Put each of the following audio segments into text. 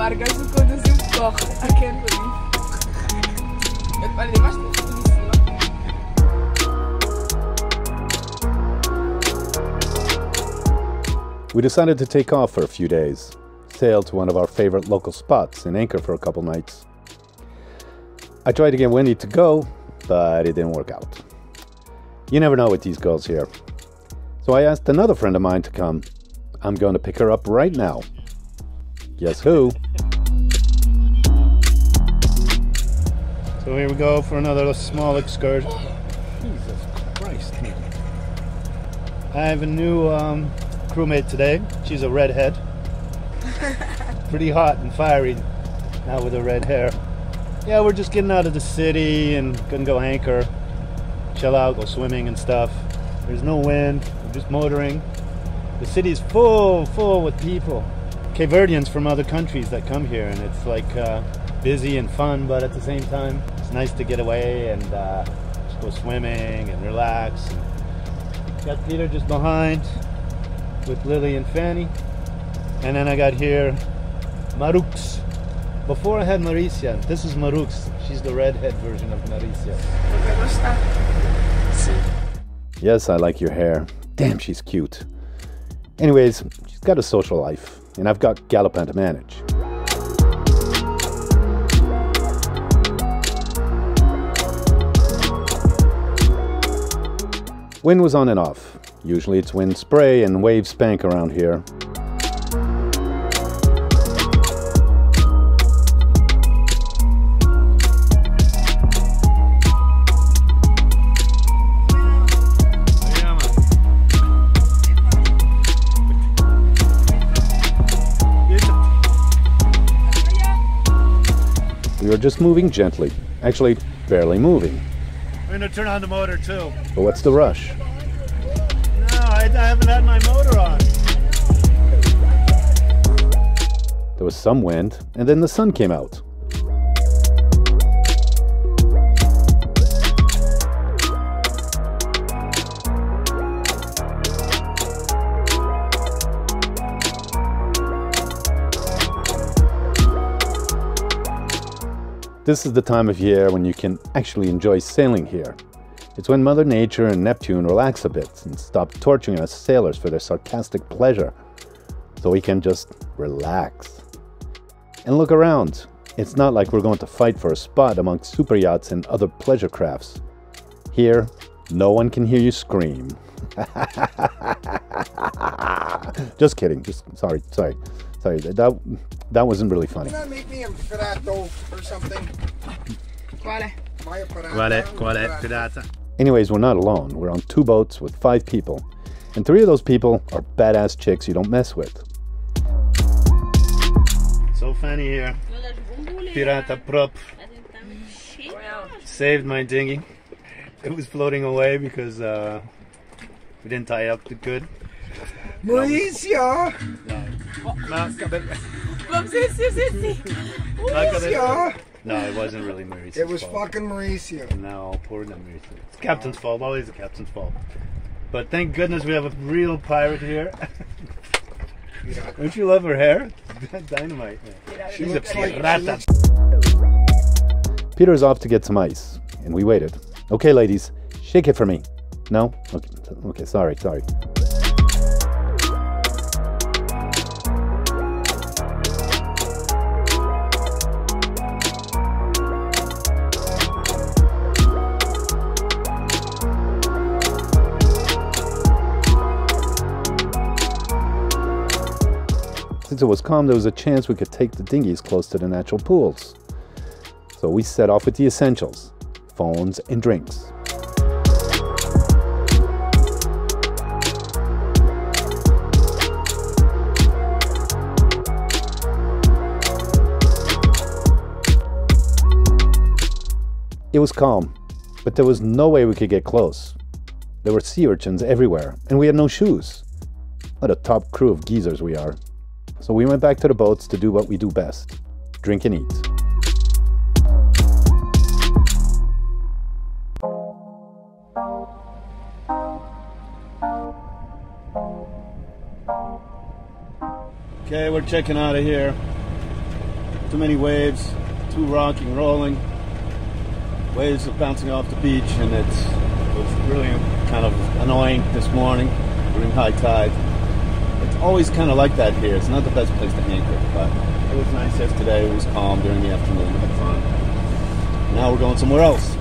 Vargas a conduzir o carro. I can't believe. Olha, basta We decided to take off for a few days, sail to one of our favorite local spots and anchor for a couple nights. I tried to get Wendy to go, but it didn't work out. You never know with these girls here. So I asked another friend of mine to come. I'm going to pick her up right now. Guess who? So here we go for another small excursion. Jesus Christ. I have a new crewmate today. She's a redhead. Pretty hot and fiery now with her red hair. Yeah, we're just getting out of the city and gonna go anchor, chill out, go swimming and stuff. There's no wind, we're just motoring. The city's full with people. Cape Verdeans from other countries that come here, and it's like busy and fun, but at the same time, it's nice to get away and just go swimming and relax. And got Peter just behind with Lily and Fannie. And then I got here Marux. Before I had Marizia. This is Marux. She's the redhead version of Marizia. Yes, I like your hair. Damn, she's cute. Anyways, she's got a social life, and I've got Galopin to manage. Wind was on and off. Usually it's wind spray and wave spank around here. We were just moving gently. Actually, barely moving. We're gonna turn on the motor too. But what's the rush? No, I haven't had my motor on. There was some wind, and then the sun came out. This is the time of year when you can actually enjoy sailing here. It's when Mother Nature and Neptune relax a bit and stop torturing us sailors for their sarcastic pleasure, so we can just relax. And look around. It's not like we're going to fight for a spot amongst super yachts and other pleasure crafts. Here, no one can hear you scream. Just kidding. Sorry. That wasn't really funny. Can that make me a pirato or something? Quale, pirata. Anyways, we're not alone. We're on 2 boats with 5 people. And 3 of those people are badass chicks you don't mess with. So Fannie here. Pirata prop. Saved my dinghy. It was floating away because we didn't tie up it good. Marizia! No, it wasn't really Marizia. It was fucking Marizia. No, poor Marizia. It's captain's fault. Always the captain's fault. But thank goodness we have a real pirate here. Don't you love her hair? Dynamite. She's a pirata. Peter's off to get some ice, and we waited. Okay, ladies, shake it for me. No? Okay, sorry. Since it was calm, there was a chance we could take the dinghies close to the natural pools. So we set off with the essentials, phones and drinks. It was calm, but there was no way we could get close. There were sea urchins everywhere, and we had no shoes. What a top crew of geezers we are. So we went back to the boats to do what we do best, drink and eat. Okay, we're checking out of here. Too many waves, too rocking, rolling. Waves are bouncing off the beach, and it was really kind of annoying this morning during high tide. It's always kind of like that here. It's not the best place to anchor, but it was nice yesterday. It was calm during the afternoon. We had fun. Now we're going somewhere else.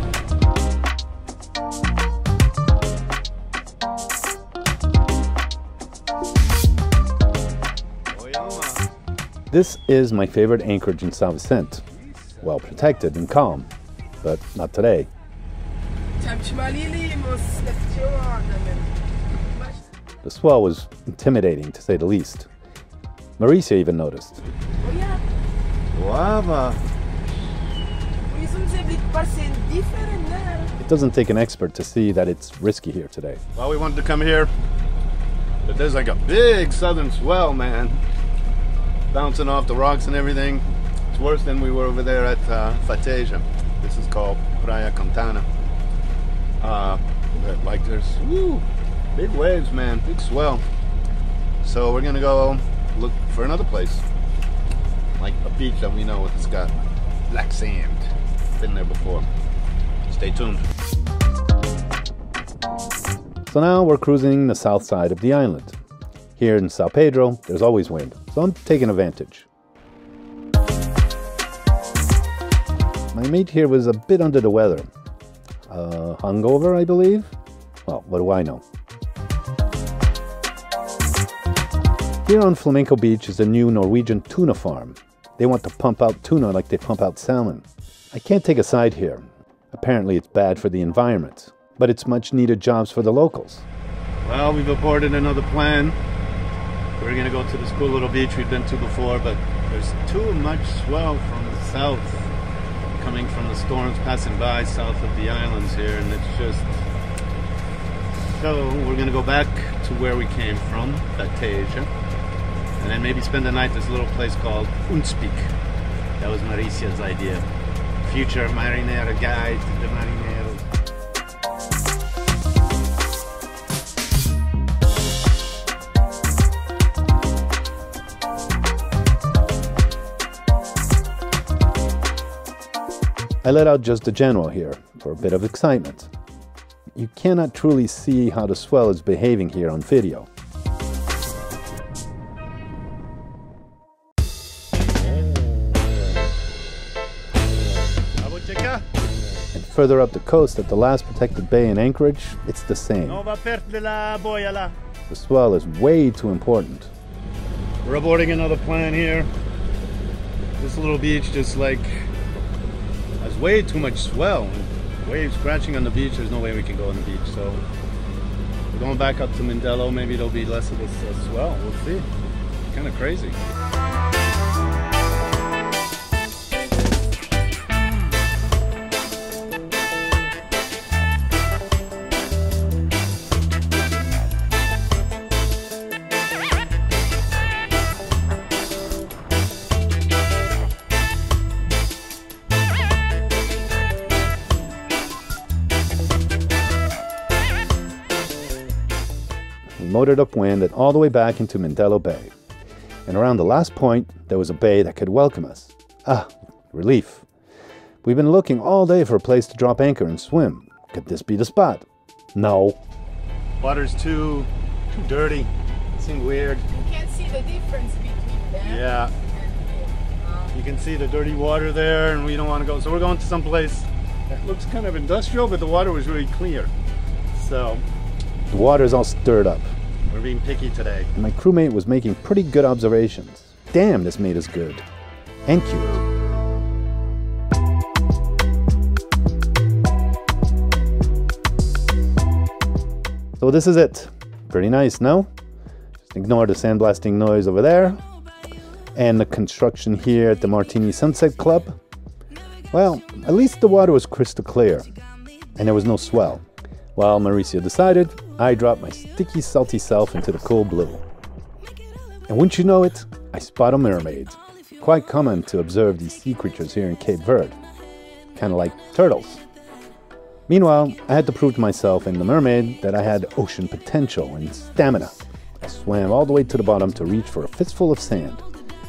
This is my favorite anchorage in Sao Vicente. Well protected and calm, but not today. The swell was intimidating, to say the least. Marizia even noticed. It doesn't take an expert to see that it's risky here today. Well, we wanted to come here, but there's like a big southern swell, man. Bouncing off the rocks and everything. It's worse than we were over there at Fannie. This is called Praia Contana. Like there's big waves, man, big swell. So we're gonna go look for another place, like a beach that we know it's got black sand. Been there before. Stay tuned. So now we're cruising the south side of the island. Here in Sao Pedro, there's always wind, so I'm taking advantage. My mate here was a bit under the weather. Hungover, I believe? Well, what do I know? Here on Flamenco Beach is a new Norwegian tuna farm. They want to pump out tuna like they pump out salmon. I can't take a side here. Apparently it's bad for the environment, but it's much needed jobs for the locals. Well, we've aborted another plan. We're gonna go to this cool little beach we've been to before, but there's too much swell from the south coming from the storms passing by south of the islands here, and it's just... So we're gonna go back to where we came from, Fannie, and then maybe spend the night at this little place called Unspik. That was Marizia's idea. Future marinero guide to the marineros. I let out just the general here for a bit of excitement. You cannot truly see how the swell is behaving here on video. And further up the coast at the last protected bay in Anchorage, it's the same. The swell is way too important. We're aborting another plan here. This little beach just like has way too much swell. Waves crashing on the beach, there's no way we can go on the beach. So we're going back up to Mindelo. Maybe there'll be less of this swell. We'll see. Kind of crazy. We motored upwind and all the way back into Mindelo Bay. And around the last point, there was a bay that could welcome us. Ah, relief. We've been looking all day for a place to drop anchor and swim. Could this be the spot? No. Water's too dirty. It seems weird. You can't see the difference between them. Yeah. You can see the dirty water there, and we don't want to go. So we're going to some place that looks kind of industrial, but the water was really clear. So the water is all stirred up. We're being picky today. And my crewmate was making pretty good observations. Damn, this mate is good. And cute. So this is it. Pretty nice, no? Just ignore the sandblasting noise over there. And the construction here at the Martini Sunset Club. Well, at least the water was crystal clear. And there was no swell. While Marizia decided, I dropped my sticky, salty self into the cool blue. And wouldn't you know it, I spot a mermaid. Quite common to observe these sea creatures here in Cape Verde. Kind of like turtles. Meanwhile, I had to prove to myself and the mermaid that I had ocean potential and stamina. I swam all the way to the bottom to reach for a fistful of sand,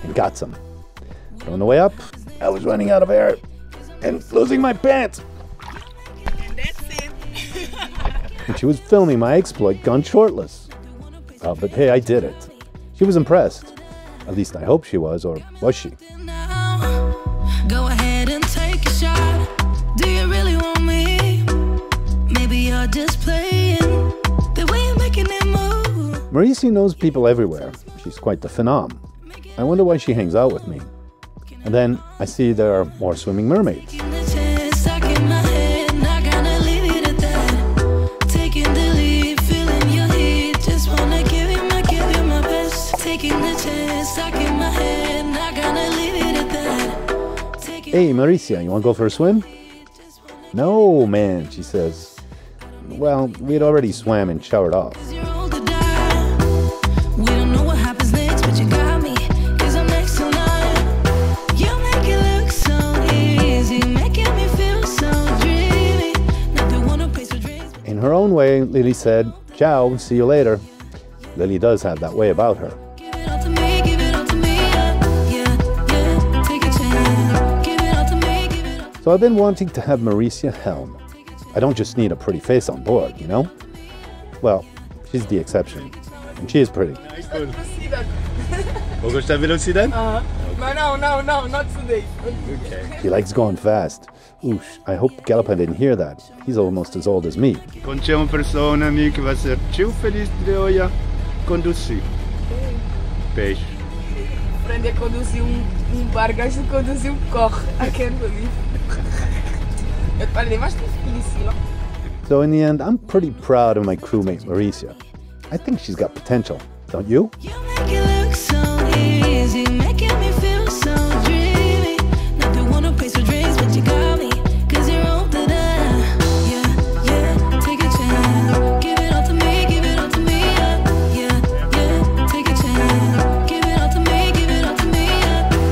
and got some. On the way up, I was running out of air and losing my pants. And that's it. And she was filming my exploit gone shortless. But hey, I did it. She was impressed. At least I hope she was, or was she? Go ahead and take a shot. Do you really want me? Maybe you're just playing the way you're making it move. Marizia knows people everywhere. She's quite the phenom. I wonder why she hangs out with me. And then I see there are more swimming mermaids. Hey, Marizia, you want to go for a swim? No, man, she says. Well, we had already swam and showered off. In her own way, Lily said, ciao, see you later. Lily does have that way about her. So I've been wanting to have Marizia Helm. I don't just need a pretty face on board, you know? Well, she's the exception. And she is pretty. Velocidad? No, not today. Okay. She likes going fast. Oosh, I hope Galopin didn't hear that. He's almost as old as me. Encontrei uma pessoa amigo que vai ser tio feliz de olhar conduzir. Peixe. Aprender a conduzir barco, antes de conduzir carro. I can't believe. Eu parei mais difícil. So in the end, I'm pretty proud of my crewmate Marizia. I think she's got potential, don't you? You make it look so easy, making me feel so dreamy. Not the one who pays for drinks, but you got me, 'cause you're older than. Yeah, take a chance. Give it all to me, give it all to me. Yeah, take a chance. Give it all to me, give it all to me.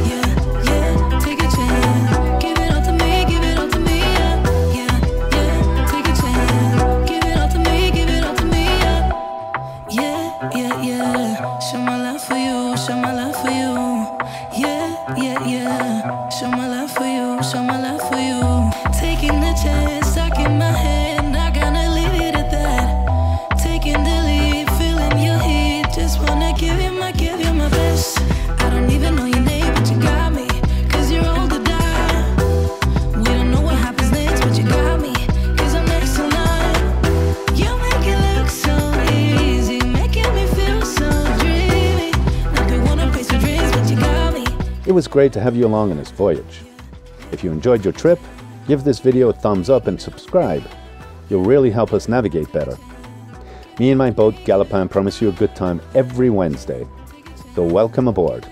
Yeah, take a chance. Give it all to me, give it all to me. Yeah, take a chance. Give it all to me, give it all to me. Yeah. Show my love for you, show my love for you. Yeah. Show my love for you, show my love for you. Taking the chance, stuck in my head, not gonna leave it at that. Taking the lead, feeling your heat. Just wanna give you my best. I don't even know your name, but you got me, 'cause you're all to die. We don't know what happens next, but you got me, 'cause I'm next in line. You make it look so easy, making me feel so dreamy. Not the one who pays for drinks, but you got me. It was great to have you along on this voyage. If you enjoyed your trip, give this video a thumbs up and subscribe. You'll really help us navigate better. Me and my boat Galopin promise you a good time every Wednesday. So welcome aboard.